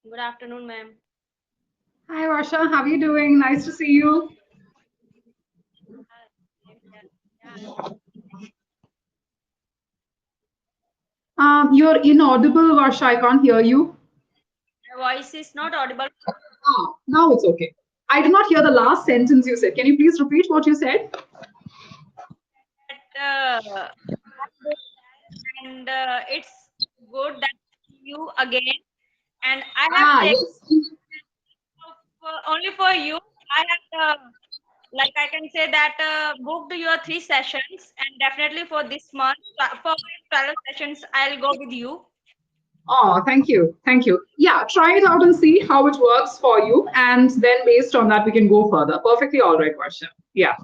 Good afternoon, ma'am. Hi, Varsha. How are you doing? Nice to see you. Hi, same here. Yeah, You're inaudible, Varsha. I can't hear you. my voice is not audible. Now it's okay. I did not hear the last sentence you said. Can you please repeat what you said? But I'm doing well, and it's good that I see you again. And I have taken Yes. only for you. I have, like I can say that booked your 3 sessions, and definitely for this month, for my 12 sessions, I'll go with you. Oh, thank you. Thank you. Yeah, try it out and see how it works for you. And then based on that, we can go further. Perfectly all right, Varsha. Yeah.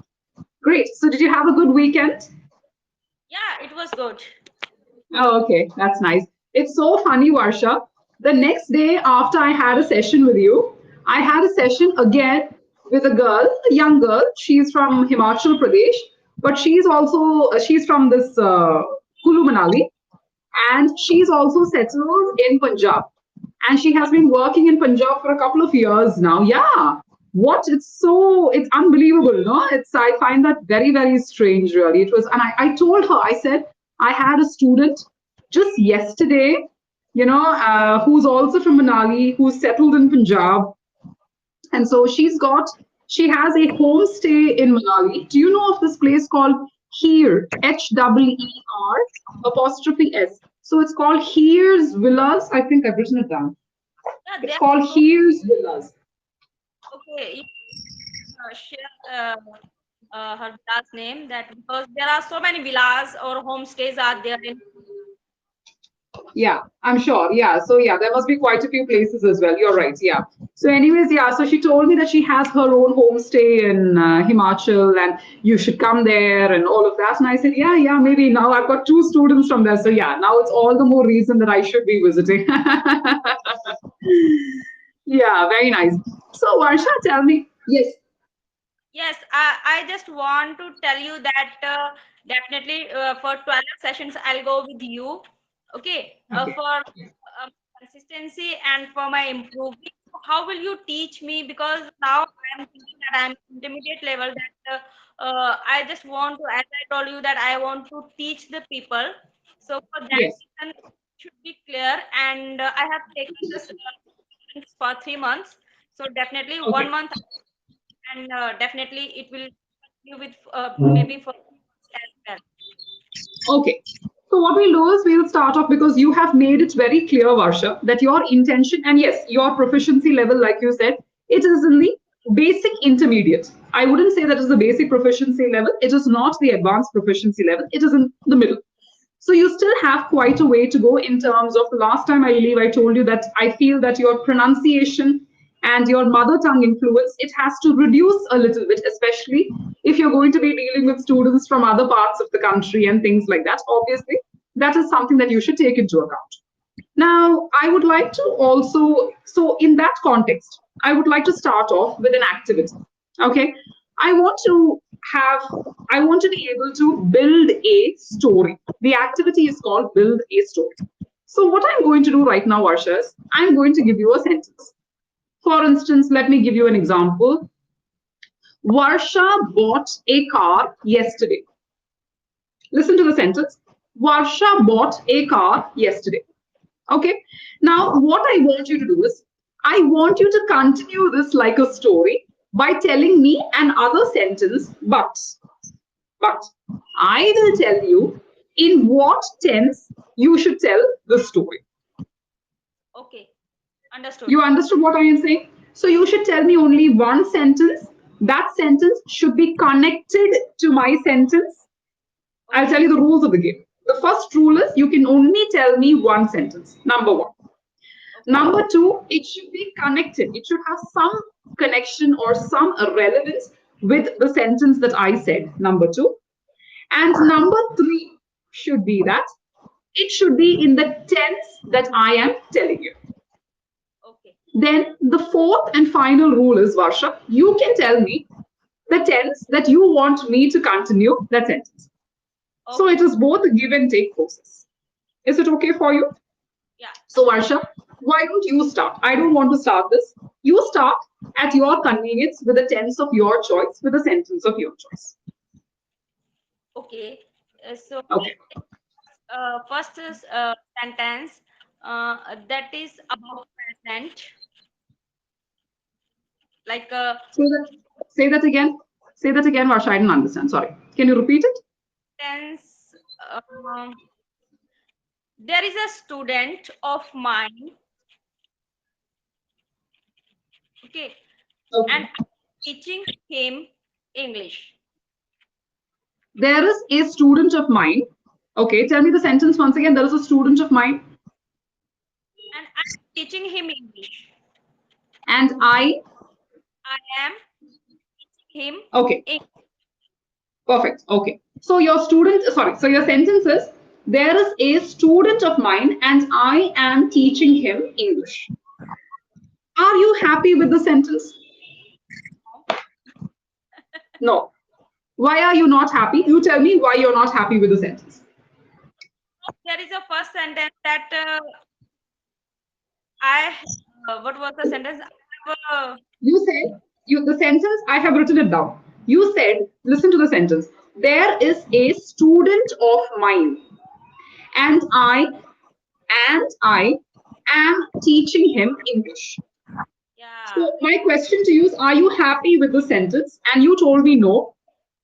Great. So, did you have a good weekend? Yeah, it was good. Oh, okay, that's nice. It's so funny, Varsha. The next day after I had a session with you, I had a session again with a girl, a young girl. She's from Himachal Pradesh, but she's from this Kulu Manali, and she's also settled in Punjab. And she has been working in Punjab for a couple of years now. Yeah. What? It's unbelievable, no? I find that very, very strange, really. I told her, I said, I had a student just yesterday, who's also from Manali, who's settled in Punjab, and so she has a homestay in Manali. Do you know of this place called Here? Heer apostrophe S. So it's called Here's Villas. I think I've written it down. Yeah, there It's are called so Here's Villas. okay. You share her last name that because there are so many villas or homestays are there in. Yeah, I'm sure. Yeah. So yeah, there must be quite a few places as well. You're right. Yeah. So anyways, yeah. So she told me that she has her own homestay in Himachal, and you should come there and all of that. And I said, yeah, yeah, maybe now I've got two students from there. So yeah, now it's all the more reason that I should be visiting. Yeah, very nice. So Varsha, Yeah. tell me. Yes. Yes, I just want to tell you that definitely for 12 sessions I'll go with you. Okay, Okay. for consistency and for my improving. How will you teach me? Because now I'm thinking that I'm intermediate level. That I just want to, as I told you, that I want to teach the people. So for that Yes. reason, it should be clear. And I have taken this for 3 months. So definitely Okay. 1 month and definitely it will continue with maybe for as well. Okay. So what we'll do is we'll start off because you have made it very clear, Varsha, that your intention and yes, your proficiency level, like you said, it is in the basic intermediate. I wouldn't say that is the basic proficiency level. It is not the advanced proficiency level. It is in the middle. So you still have quite a way to go in terms of the last time I believe I told you that I feel that your pronunciation and your mother tongue influence it has to reduce a little bit, especially if you're going to be dealing with students from other parts of the country and things like that. Obviously, that is something that you should take into account. Now, I would like to also, so in that context, I would like to start off with an activity. Okay. I want to have, I want to be able to build a story. The activity is called Build a Story. So, what I'm going to do right now, Varsha, is I'm going to give you a sentence. For instance, let me give you an example. Varsha bought a car yesterday. Listen to the sentence. Varsha bought a car yesterday. Okay. Now, what I want you to do is, I want you to continue this like a story by telling me another sentence, but I will tell you in what tense you should tell the story. Okay, understood. You understood what I am saying? So, you should tell me only one sentence. That sentence should be connected to my sentence. I'll tell Okay, you the rules of the game. The first rule is you can only tell me one sentence. Number one. okay, Number two, it should be connected. It should have some connection or some relevance with the sentence that I said. Number two. And number three should be that it should be in the tense that I am telling you. okay, Then the fourth and final rule is Varsha, you can tell me the tense that you want me to continue that sentence. So it okay. is both a give and take process. Is it okay for you? Yeah, So, Varsha, Why don't you start? I don't want to start this. You start at your convenience with a tense of your choice, with a sentence of your choice. Okay. So Okay. first is sentence that is about present, like Say that. Say that again. Say that again, Varsha. I didn't understand. Sorry. Can you repeat it? tense. There is a student of mine, okay, and Okay. I'm teaching him English, There is a student of mine. Okay. Tell me the sentence once again. There is a student of mine, and I'm teaching him English. and I. I am him Okay. English. Perfect. Okay. So your student. Sorry. So your sentence is there is a student of mine, and I am teaching him English. Are you happy with the sentence? No. Why are you not happy? You tell me why you're not happy with the sentence. There is a first sentence that I what was the sentence? I have You said you the sentence I have written it down. You said, listen to the sentence. There is a student of mine, and I am teaching him English. yeah, So my question to you is, are you happy with the sentence? And you told me no.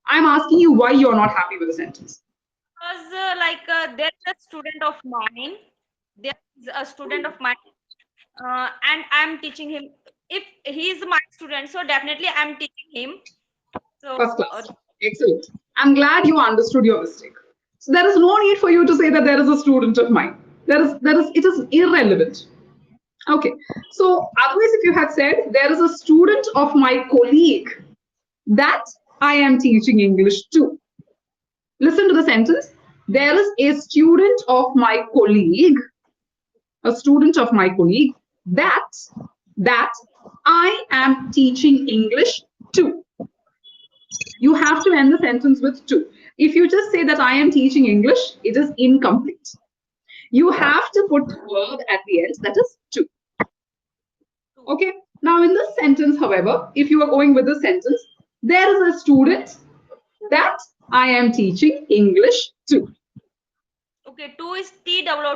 I'm asking you why you're not happy with the sentence. because there is a student of mine. There is a student of mine, and I'm teaching him. If he is my student, so definitely I'm teaching him. So First class. Excellent. I'm glad you understood your mistake. So there is no need for you to say that there is a student of mine. It is irrelevant. Okay. So otherwise, if you had said there is a student of my colleague that I am teaching English to. Listen to the sentence. There is a student of my colleague, a student of my colleague that that I am teaching English to. You have to end the sentence with to. If you just say that I am teaching English, it is incomplete. You have to put the verb at the end that is to. two. Okay. Now, in this sentence, however, if you are going with the sentence, there is a student that I am teaching English to. Okay, two is T double O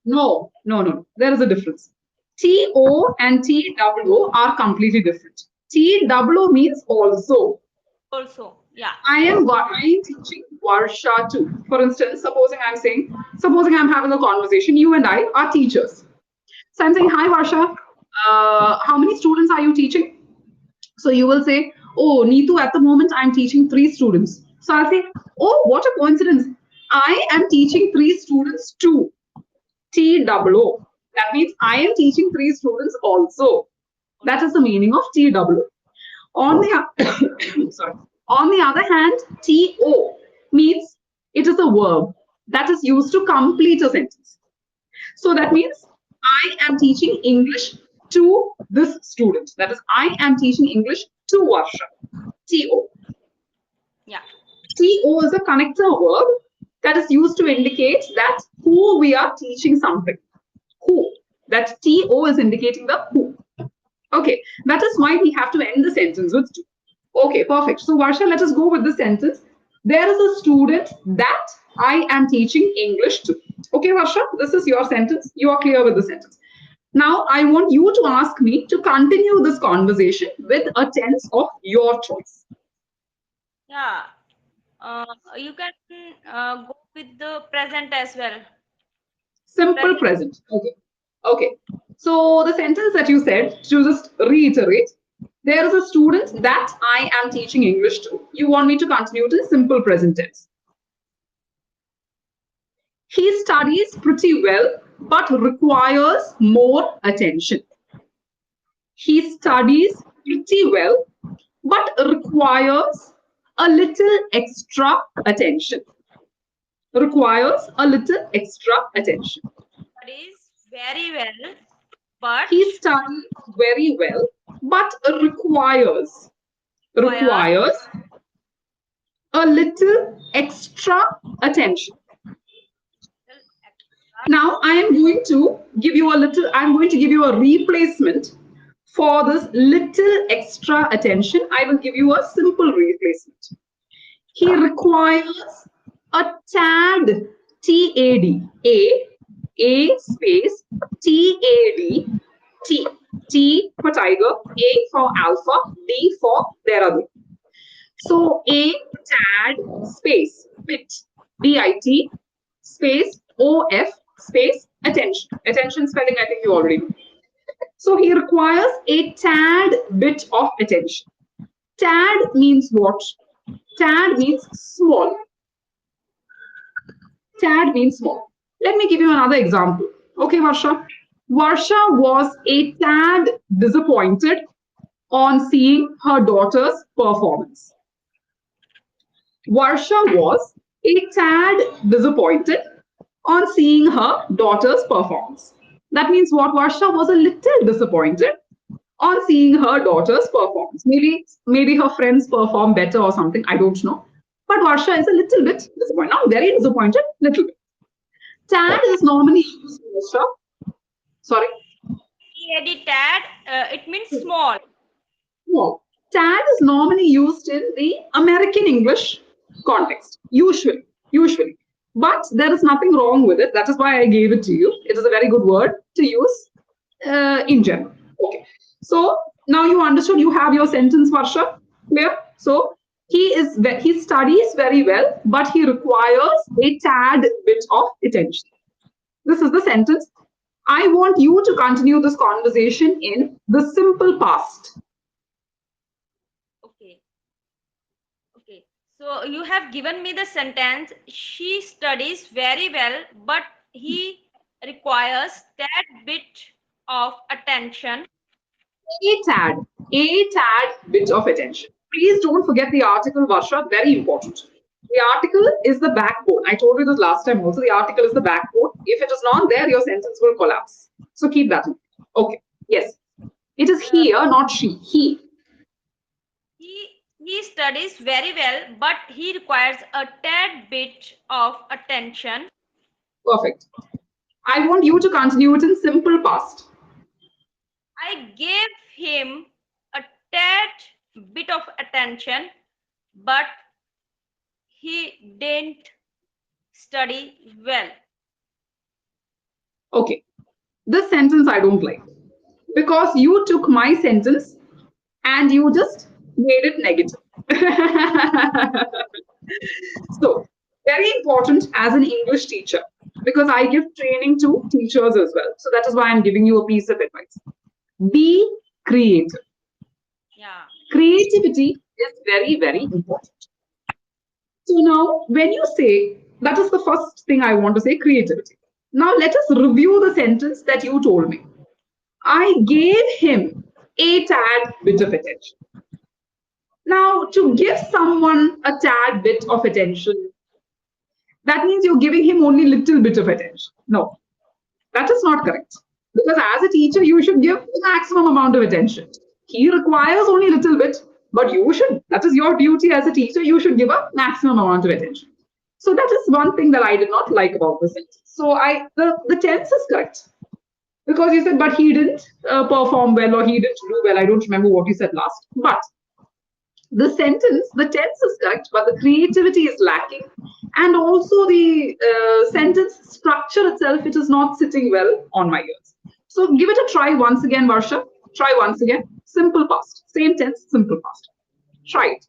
No, no, no. There is a difference. TO and TWO are completely different. TWO means also. also. Yeah. I am teaching Varsha too. For instance, supposing I'm having a conversation, you and I are teachers. So I'm saying, hi Varsha, how many students are you teaching? So you will say, oh, Neetu, at the moment I'm teaching 3 students. So I'll say, oh, what a coincidence. I am teaching 3 students too. TWO. That means I am teaching 3 students also. That is the meaning of TWO. On the sorry. On the other hand, TO means it is a verb that is used to complete a sentence. So that means I am teaching English to this student. That is, I am teaching English to Varsha. TO. Yeah. TO is a connector verb that is used to indicate that who we are teaching something. Who. That TO is indicating the who. Okay, that is why we have to end the sentence with to. Okay, perfect. So, Varsha, let us go with the sentence. There is a student that I am teaching English to. Okay, Varsha, this is your sentence. You are clear with the sentence. Now, I want you to ask me to continue this conversation with a tense of your choice. Yeah. You can go with the present as well. Simple Present. present. Okay. Okay. So, the sentence that you said, to just reiterate, there is a student that I am teaching English to. You want me to continue to simple present tense. He studies pretty well, but requires more attention. He studies pretty well, but requires a little extra attention. Requires a little extra attention. Studies very well, but He studies very well, but require requires a little extra attention. little extra. Now I am going to give you a little, I'm going to give you a replacement for this little extra attention. I will give you a simple replacement. He requires a tad, TAD, A space, TAD, T, T for tiger, A for alpha, D for there are. So a tad space bit, BIT space OF space attention. Attention spelling, I think you already know. So he requires a tad bit of attention. Tad means what? Tad means small. Tad means small. Let me give you another example. Okay, Varsha. Varsha was a tad disappointed on seeing her daughter's performance. Varsha was a tad disappointed on seeing her daughter's performance. That means what? Varsha was a little disappointed on seeing her daughter's performance. Maybe her friends perform better or something. I don't know. But Varsha is a little bit disappointed. Not very disappointed, little bit. Tad is normally used, Varsha. Sorry. TAD tad, it means small. No. Tad is normally used in the American English context, usually. But there is nothing wrong with it. That is why I gave it to you. It is a very good word to use in general. Okay. So now you understood. You have your sentence, Varsha. Clear? So he studies very well, but he requires a tad bit of attention. This is the sentence. I want you to continue this conversation in the simple past. Okay. Okay. So you have given me the sentence. She studies very well, but he requires that bit of attention. A tad, a tad bit of attention. Please don't forget the article, Varsha, very important. The article is the backbone. I told you this last time also. The article is the backbone. If it is not there, your sentence will collapse. So keep that in mind. Okay, yes. It is Uh, he, not she. He. he studies very well, but he requires a tad bit of attention. Perfect. I want you to continue it in simple past. I gave him a tad bit of attention, but he didn't study well. Okay. This sentence I don't like because you took my sentence and you just made it negative. So, very important as an English teacher because I give training to teachers as well. So, that is why I'm giving you a piece of advice. Be creative. Yeah. Creativity is very, very important. So, now when you say that is the first thing I want to say creativity. Now, let us review the sentence that you told me. I gave him a tad bit of attention. Now, to give someone a tad bit of attention, that means you're giving him only little bit of attention. No, that is not correct. Because as a teacher, you should give the maximum amount of attention. He requires only little bit, but you should, that is your duty as a teacher, you should give a maximum amount of attention. So that is one thing that I did not like about this sentence. So the tense is correct. Because you said, but he didn't perform well or he didn't do well. I don't remember what you said last. But the tense is correct, but the creativity is lacking. And also the sentence structure itself, it is not sitting well on my ears. So give it a try once again, Varsha. Try once again. Simple past. Same tense, simple past. Try it.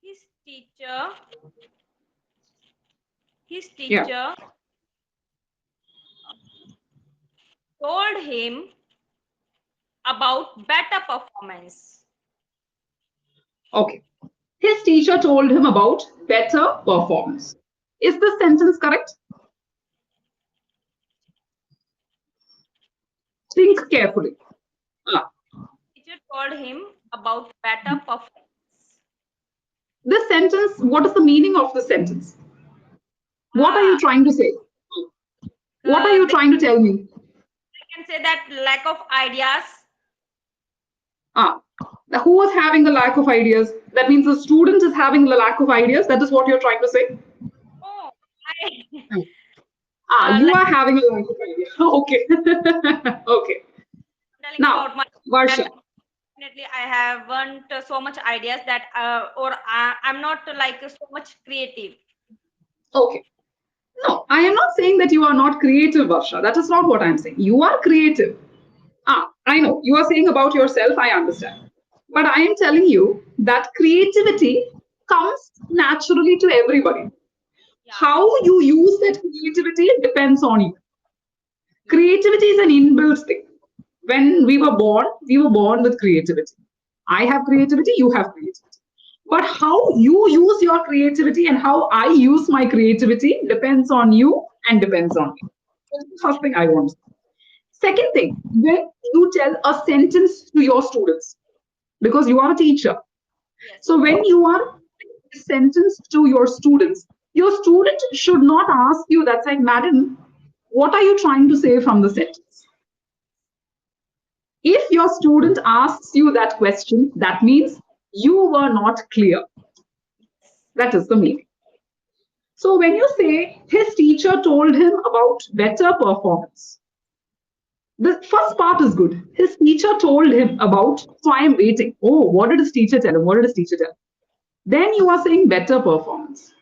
His teacher, his Yeah. teacher told him about better performance. Okay. His teacher told him about better performance. Is this sentence correct? Think carefully. Ah, Teacher told him about better performance. this sentence, what is the meaning of the sentence? What are you Ah, trying to say? What are you they trying to tell me? can say that lack of ideas. Ah, Who was having the lack of ideas? That means the student is having the lack of ideas. That is what you're trying to say. Oh, I You like are having a lack of ideas. Okay. Okay. telling Now, about my that Varsha. definitely I haven't so much ideas that or I'm not like so much creative. Okay. No, I am not saying that you are not creative, Varsha. That is not what I'm saying. You are creative. I know. You are saying about yourself, I understand. But I am telling you that creativity comes naturally to everybody. Yeah. How you use that creativity depends on you. Yes. Creativity is an inbuilt thing. When we were born with creativity. I have creativity, you have creativity. But how you use your creativity and how I use my creativity depends on you and depends on me. That's the first thing I want to say. Second thing, when you tell a sentence to your students, because you are a teacher. Yes. So when you are a sentence to your student should not ask you that like, madam, what are you trying to say from the sentence? If your student asks you that question, that means you were not clear. That is the meaning. So when you say his teacher told him about better performance, the first part is good. His teacher told him about, so I am waiting. Oh, what did his teacher tell him? What did his teacher tell him? Then you are saying better performance.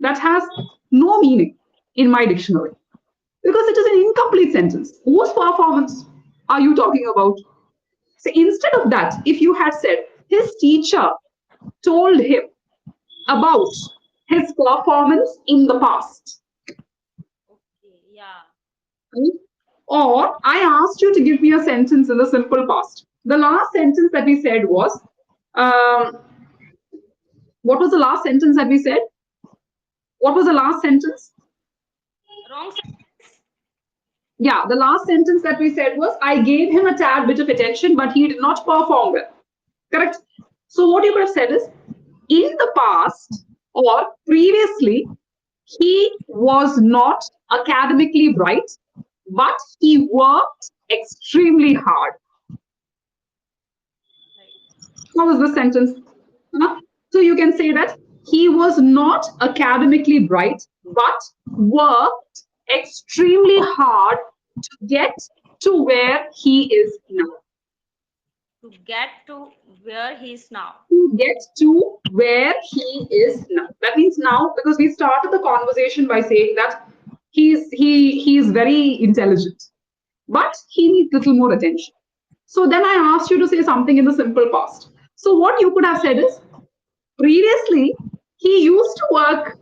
That has no meaning in my dictionary because it is an incomplete sentence. Whose performance are you talking about? So instead of that, if you had said his teacher told him about his performance in the past, Okay. Yeah. right? Or I asked you to give me a sentence in the simple past. The last sentence that we said was, um, what was the last sentence that we said? What was the last sentence? Wrong sentence. Yeah, the last sentence that we said was, I gave him a tad bit of attention, but he did not perform well. Correct? So, what you could have said is, in the past or previously, he was not academically bright, but he worked extremely hard. Right. How was the sentence? Huh? So you can say that he was not academically bright, but worked extremely hard to get to where he is now. To get to where he is now. To get to where he is now. That means now, because we started the conversation by saying that he is very intelligent, but he needs little more attention. So then I asked you to say something in the simple past. So what you could have said is, previously, he used to work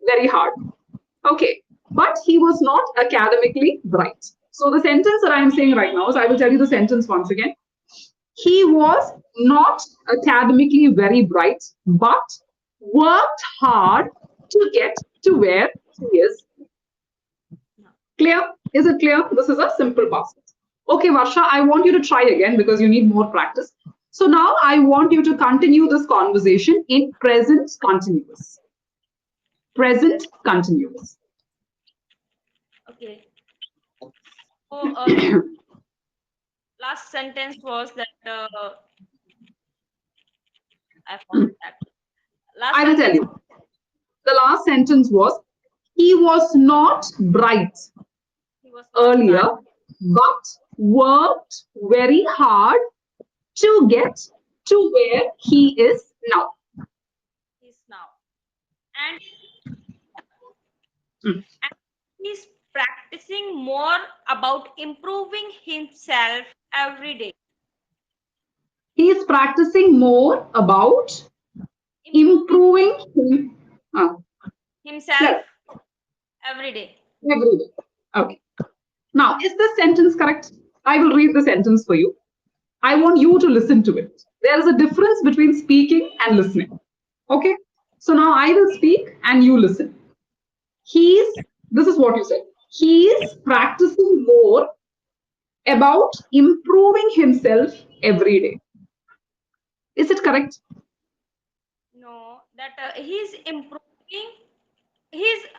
very hard. Okay. But he was not academically bright. So the sentence that I am saying right now is I will tell you the sentence once again. He was not academically very bright, but worked hard to get to where he is. No. Clear? Is it clear? This is a simple past. Okay, Varsha, I want you to try again because you need more practice. So now I want you to continue this conversation in present continuous. Present continuous. Okay. So last sentence was that I forgot that. Last I will tell sentence. you. The last sentence was, he was not bright He was not earlier, bright. but worked very hard to get to where he is now. He's now. And Mm. and he's practicing more about improving himself every day. He is practicing more about Improving improving him, himself well, every day. every day. Okay. Now, is this sentence correct? I will read the sentence for you. I want you to listen to it. There is a difference between speaking and listening. Okay? So now I will speak and you listen. This is what you said. He is practicing more about improving himself every day. Is it correct? No, that he's improving.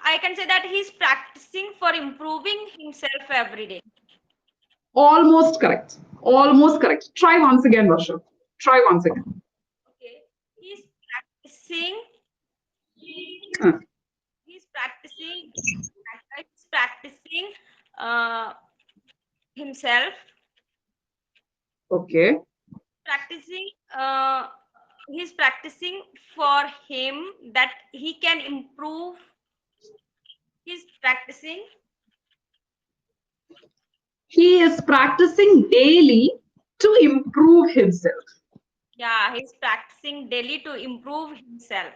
I can say that he's practicing for improving himself every day. Almost correct. Almost correct. Try once again, Varsha. Try once again. Okay. He's practicing. Uh, He's practicing. He's practicing uh, himself. okay. Practicing. He's practicing for him that he can improve. He's practicing. He is practicing daily to improve himself. Yeah, he's practicing daily to improve himself.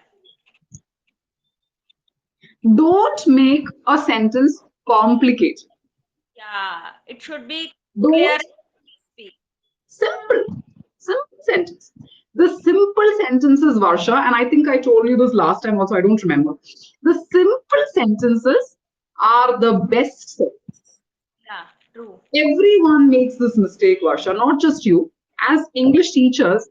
Don't make a sentence complicated. Yeah, it should be clear Don't and speak. simple. Simple sentence. The simple sentences, Varsha, and I think I told you this last time also, I don't remember. The simple sentences are the best. Yeah, true. Everyone makes this mistake, Varsha, not just you. As English teachers,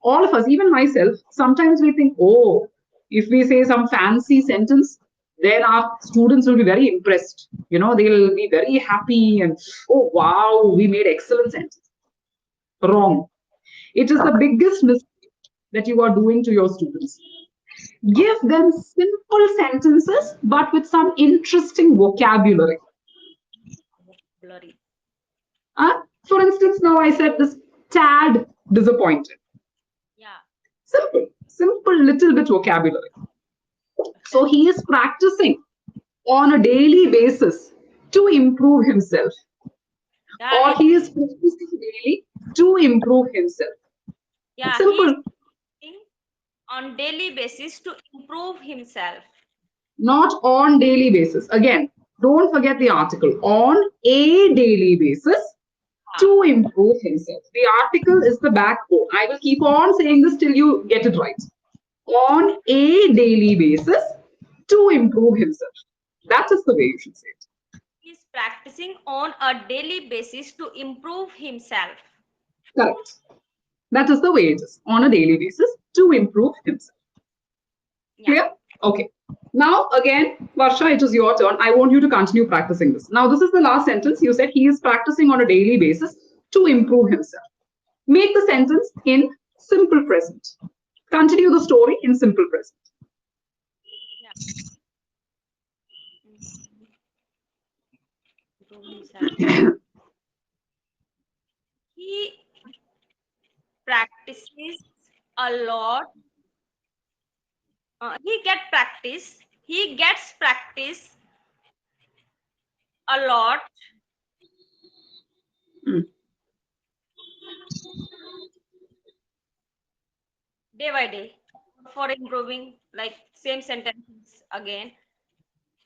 all of us, even myself, sometimes we think, oh, if we say some fancy sentence, then our students will be very impressed. They'll be very happy and, oh, wow, we made excellent sentence. Wrong. It is the biggest mistake that you are doing to your students. Give them simple sentences, but with some interesting vocabulary. Blurry. For instance, now I said this tad disappointed. Yeah, Simple, simple little bit vocabulary. So okay. he is practicing on a daily basis to improve himself, Yeah, or he is practicing daily to improve himself. he's Simple, practicing on daily basis to improve himself. not on daily basis. Again, don't forget the article. On a daily basis Yeah, to improve himself. The article is the backbone. I will keep on saying this till you get it right. On a daily basis to improve himself. That is the way you should say it. he's practicing on a daily basis to improve himself. Correct. That is the way it is on a daily basis to improve himself. Yeah, Clear? Okay. Now, again, Varsha, it is your turn. I want you to continue practicing this. Now, this is the last sentence. You said he is practicing on a daily basis to improve himself. Make the sentence in simple present. Continue the story in simple present. yeah. Improve himself. He practices a lot. He get practice. He gets practice a lot day by day for improving. Like same sentences again.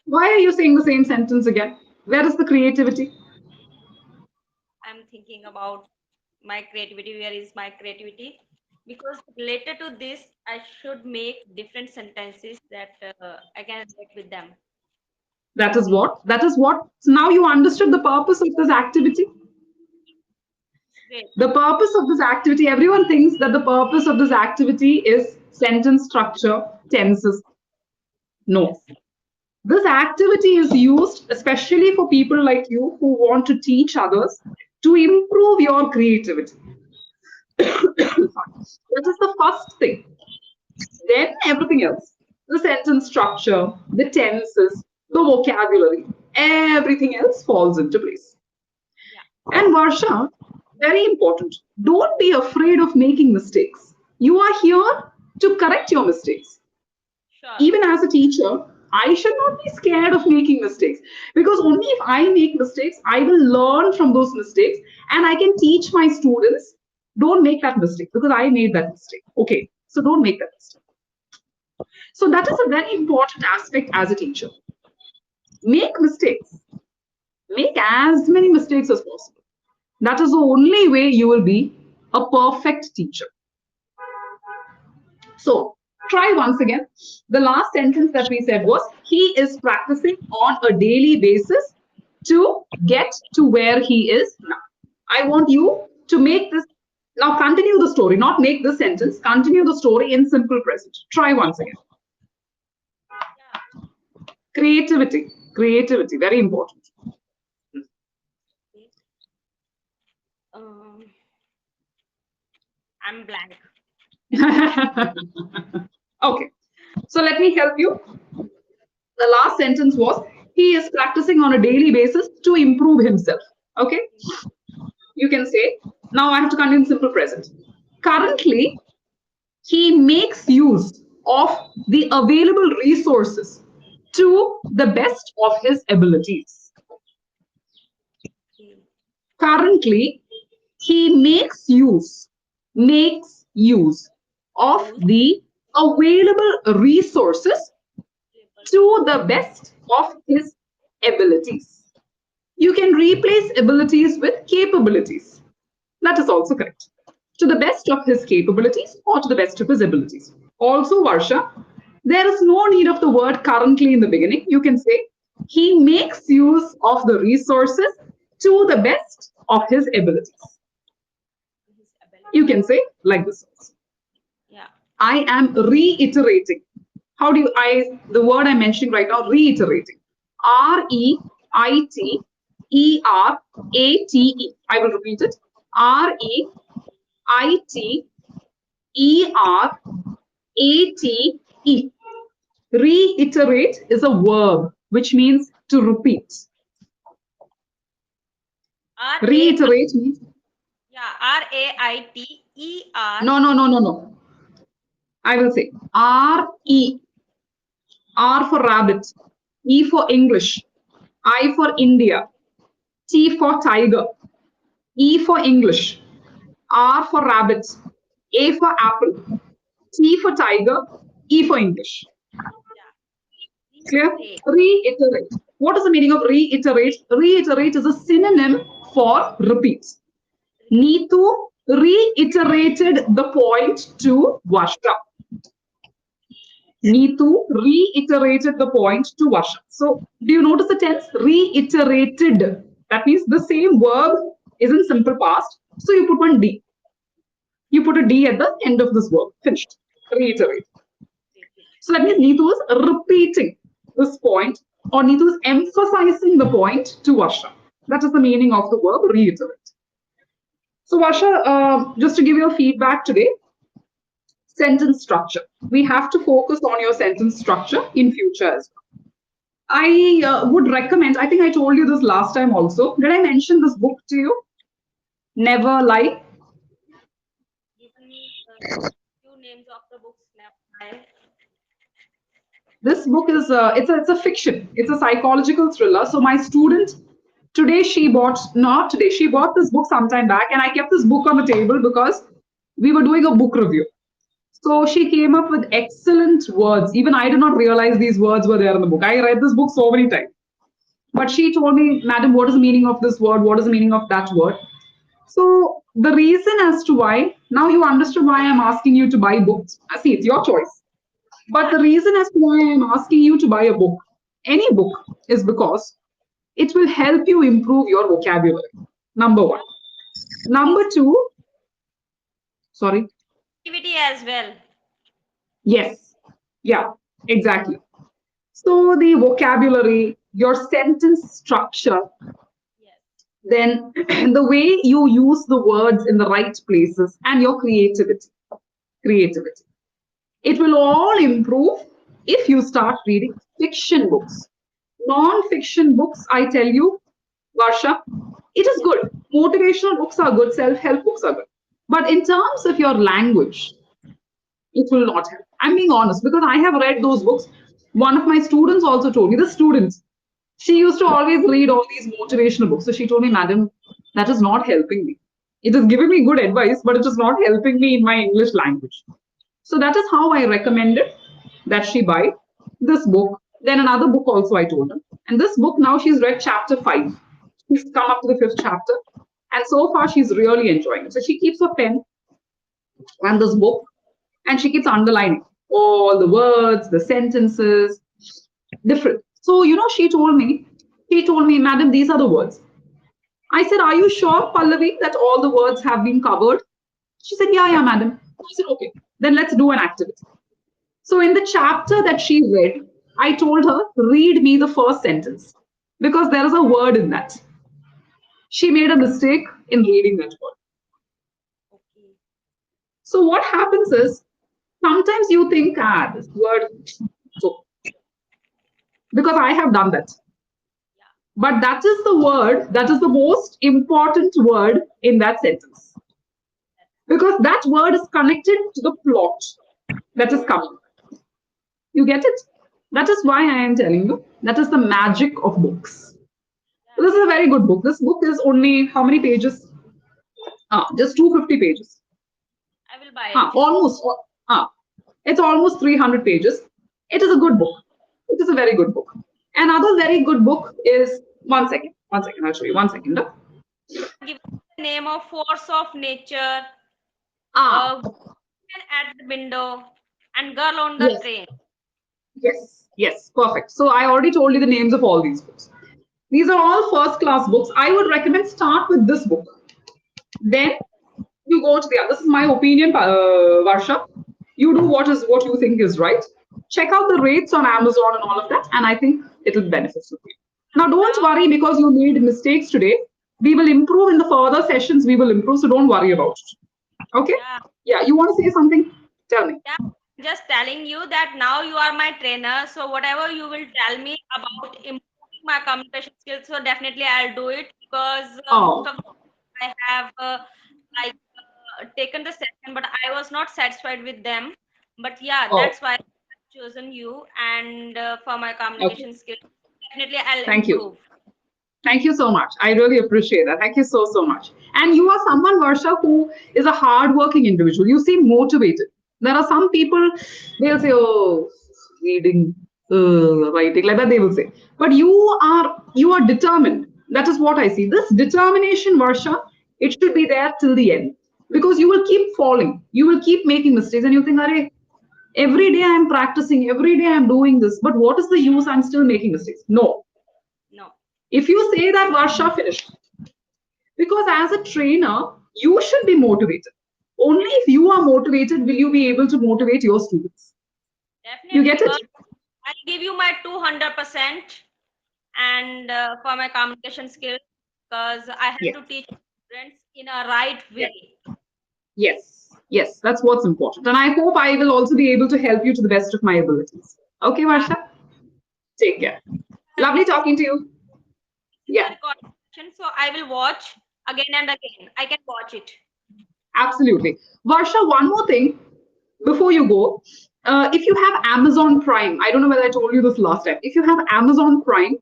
Why are you saying the same sentence again? Where is the creativity? I'm thinking about my creativity. Where is my creativity? Because related to this, I should make different sentences that I can relate with them. That is what? That is what? So now you understood the purpose of this activity. Great. The purpose of this activity, everyone thinks that the purpose of this activity is sentence structure, tenses. No. Yes. This activity is used especially for people like you who want to teach others to improve your creativity. That is the first thing. Then everything else, the sentence structure, the tenses, the vocabulary, everything else falls into place. Yeah. And Varsha, very important, don't be afraid of making mistakes. You are here to correct your mistakes. Sure. Even as a teacher, I should not be scared of making mistakes because only if I make mistakes, I will learn from those mistakes and I can teach my students don't make that mistake because I made that mistake. Okay, so don't make that mistake. So that is a very important aspect as a teacher. Make mistakes. Make as many mistakes as possible. That is the only way you will be a perfect teacher. So try once again. The last sentence that we said was he is practicing on a daily basis to get to where he is now. I want you to make this now continue the story, not make the sentence, continue the story in simple present. Try once again. Yeah. Creativity, creativity, very important. Okay. I'm blank. Okay. So let me help you. The last sentence was he is practicing on a daily basis to improve himself. Okay. You can say, now I have to continue in simple present. Currently, he makes use of the available resources to the best of his abilities. Okay. Currently, he makes use of Use the available resources label. to the best of his abilities. You can replace abilities with capabilities. That is also correct. To the best of his capabilities or to the best of his abilities. Also, Varsha, there is no need of the word currently in the beginning. You can say he makes use of the resources to the best of his abilities. His ability. You can say like this. Yeah. I am reiterating. How do you, the word I'm mentioning right now, reiterating. Reiterate. I will repeat it. Reiterate. Reiterate is a verb which means to repeat. R A. Reiterate means Yeah. RAITER. no, no, no, no, no. I will say R for rabbit, E for English, I for India, T for tiger, E for English, R for rabbit, A for apple, T for tiger, E for English. Yeah. Clear? Reiterate. Reiterate. What is the meaning of reiterate? Reiterate is a synonym for repeat. Neetu reiterated the point to Varsha. Neetu reiterated the point to Varsha. So, do you notice the tense? Reiterated. That means the same verb is in simple past. So, you put one D. You put a D at the end of this verb. Finished. Reiterate. Reiterate. So, that means Neetu is repeating this point or Neetu is emphasizing the point to Varsha. That is the meaning of the verb reiterate. So, Varsha, just to give you a feedback today, sentence structure. We have to focus on your sentence structure in future as well. I would recommend, I think I told you this last time also. Did I mention this book to you? Never Lie. Given me few names of the books now. This book is it's a fiction. It's a psychological thriller. So my student today she bought not today she bought this book sometime back, and I kept this book on the table because we were doing a book review. So she came up with excellent words. Even I did not realize these words were there in the book. I read this book so many times. But she told me, Madam, what is the meaning of this word? What is the meaning of that word? So the reason as to why, now you understood why I'm asking you to buy books. See, it's your choice. But Yeah. the reason as to why I'm asking you to buy a book, any book, is because it will help you improve your vocabulary. Number one. Number two, sorry, Creativity as well. yes, yeah, exactly. So the vocabulary, your sentence structure, Yes. then the way you use the words in the right places, and your creativity. Creativity. It will all improve if you start reading fiction books. Non-fiction books, I tell you, Varsha, it is good. Motivational books are good, self-help books are good. But in terms of your language, it will not help. I'm being honest because I have read those books. One of my students also told me, the students, she used to always read all these motivational books. So she told me, Madam, that is not helping me. It is giving me good advice, but it is not helping me in my English language. So that is how I recommended that she buy this book. Then another book also I told her. And this book now she's read chapter 5. She's come up to the fifth chapter. And so far she's really enjoying it. So she keeps a pen and this book and she keeps underlining all the words, the sentences, different. So, she told me, Madam, these are the words. I said, are you sure, Pallavi, that all the words have been covered? She said, yeah, yeah, madam. I said, okay, then let's do an activity. So, in the chapter that she read, I told her, read me the first sentence because there is a word in that. She made a mistake in reading that word. Okay. So what happens is sometimes you think, this word, so because I have done that. Yeah. But that is the word, that is the most important word in that sentence. That's Because that word is connected to the plot that is coming. You get it? That is why I am telling you. That is the magic of books. yeah. This is a very good book. This book is only how many pages? Just 250 pages. I will buy it. Almost. It's almost 300 pages. It is a good book. It is a very good book. Another very good book is one second. One second. I'll show you. One second. You have given the name of Force of Nature, Ah, Woman at the Window, and Girl on the yes. Train. Yes, yes, perfect. So I already told you the names of all these books. These are all first class books. I would recommend start with this book. Then you go to the other. This is my opinion, Varsha. You do what you think is right. Check out the rates on Amazon and all of that, and I think it'll benefit you. Now, don't Now, worry because you made mistakes today. We will improve in the further sessions. We will improve, so don't worry about it. Okay? yeah, Yeah, you want to say something? Tell me. yeah. Just telling you that now you are my trainer. So whatever you will tell me about improving my communication skills, so definitely I'll do it because most Oh, of the I have like taken the session, but I was not satisfied with them. But yeah, oh, that's why I've chosen you and for my okay. communication skills. Definitely, I'll Thank you. improve. Thank you so much. I really appreciate that. Thank you so, so much. And you are someone, Varsha, who is a hardworking individual. You seem motivated. There are some people, they'll say, oh, reading, writing, like that they will say. But you are determined. That is what I see. This determination, Varsha, it should be there till the end. Because you will keep falling. You will keep making mistakes. And you think, Are, every day I'm practicing, every day I'm doing this. But what is the use? I'm still making mistakes. No, No, if you say that Varsha finished, because as a trainer, you should be motivated. Only if you are motivated will you be able to motivate your students. You definitely get because it? I'll give you my 200% and for my communication skills because I have Yes. to teach students in a right Yes. way. Yes. Yes. That's what's important. And I hope I will also be able to help you to the best of my abilities. Okay, Yeah, Varsha? Take care. Lovely this is talking to you. the Yeah. recording session, so I will watch again and again. I can watch it. Absolutely. Varsha, one more thing before you go. If you have Amazon Prime, I don't know whether I told you this last time. If you have Amazon Prime,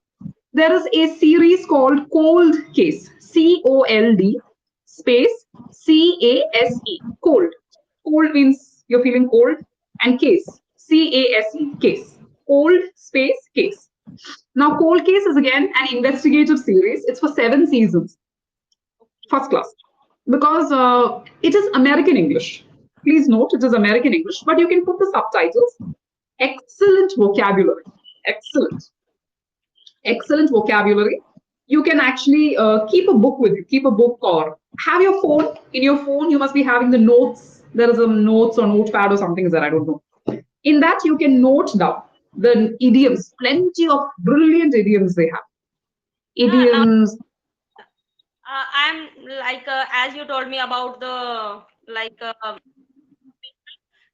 there is a series called Cold Case. Cold space CASE. Cold. Cold means you're feeling cold. And case. CASE. Case. Cold space case. Now, Cold Case is again an investigative series. It's for 7 seasons. Okay. First class, because it is American English. Please note it is American English, but you can put the subtitles. Excellent vocabulary. Excellent. Excellent vocabulary. You can actually keep a book with you, keep a book, or have your phone. In your phone, you must be having the notes. There is a notes or notepad or something that I don't know. In that, you can note down the idioms, plenty of brilliant idioms they have. Yeah, now Idioms. I'm like as you told me about the like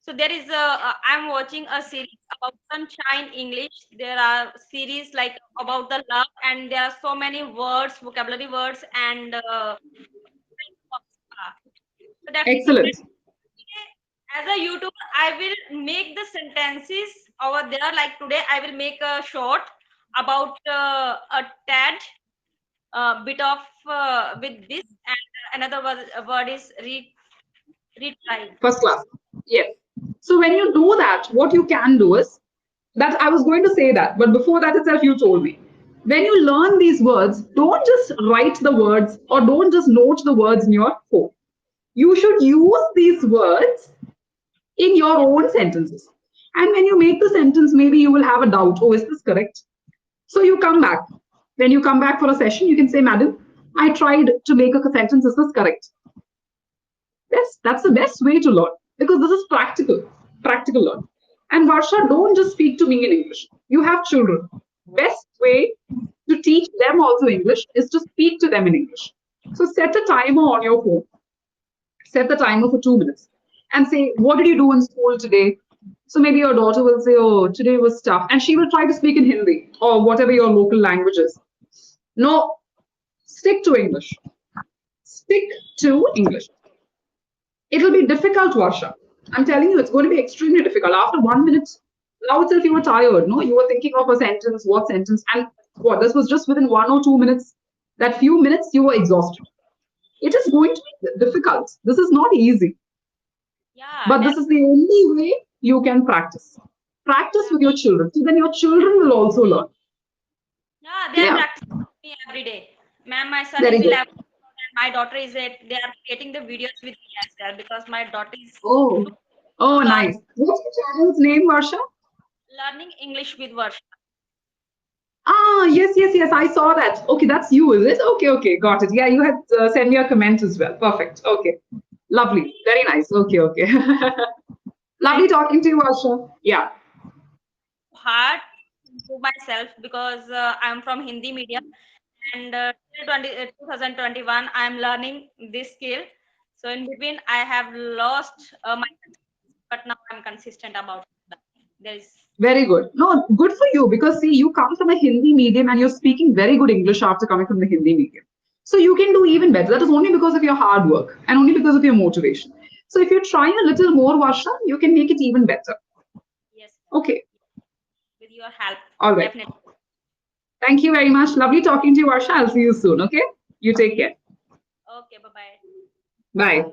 so there is a I'm watching a series about sunshine English. There are series like about the love and there are so many words, vocabulary words and so definitely Excellent. as a YouTuber, I will make the sentences over there. Like today, I will make a short about a tad bit of with this, and another word is retried. First class. Yes. So when you do that, what you can do is that I was going to say that, but before that itself, you told me. When you learn these words, don't just write the words or don't just note the words in your phone. You should use these words in your Yeah, own sentences. And when you make the sentence, maybe you will have a doubt. Oh, is this correct? So you come back. When you come back for a session, you can say, Madam, I tried to make a sentence. Is this correct? That's the best way to learn because this is practical learn. And Varsha, don't just speak to me in English. You have children. Best way to teach them also English is to speak to them in English. So set a timer on your phone. Set the timer for 2 minutes. and say, what did you do in school today? So maybe your daughter will say, oh, today was tough. And she will try to speak in Hindi or whatever your local language is. No, stick to English. Stick to English. It'll be difficult, Varsha. I'm telling you, it's going to be extremely difficult. After 1 minute, now itself you were tired, no? You were thinking of a sentence, what sentence, and what? This was just within 1 or 2 minutes. That few minutes, you were exhausted. It is going to be difficult. This is not easy. Yeah, But this is the only way you can practice. Practice yeah, with your children. So then your children will also learn. yeah. They are Clear? practicing with me every day. Ma'am, my son is Very good. 11 and my daughter is 8. They are creating the videos with me as well because my daughter is Oh, oh, nice. What's the channel's name, Varsha? learning English with Varsha. Ah, yes, yes, yes. I saw that. Okay, that's you, is it? Okay, okay, got it. Yeah, you had sent me a comment as well. Perfect. Okay, lovely. Very nice. Okay, okay. Lovely Thank you so talking to you, Varsha. Yeah, hard to improve myself because I'm from Hindi medium and till 2021 I'm learning this skill. So in between I have lost my consistency, but now I'm consistent about that. There is very good. No, good for you because see, you come from a Hindi medium and you're speaking very good English after coming from the Hindi medium. So you can do even better. That is only because of your hard work and only because of your motivation. So if you try a little more, Varsha, you can make it even better. yes, Okay, with your help, all right. definitely. Thank you very much. Lovely talking to you, Varsha. I'll see you soon. Okay, you take care. Okay, bye bye. Bye.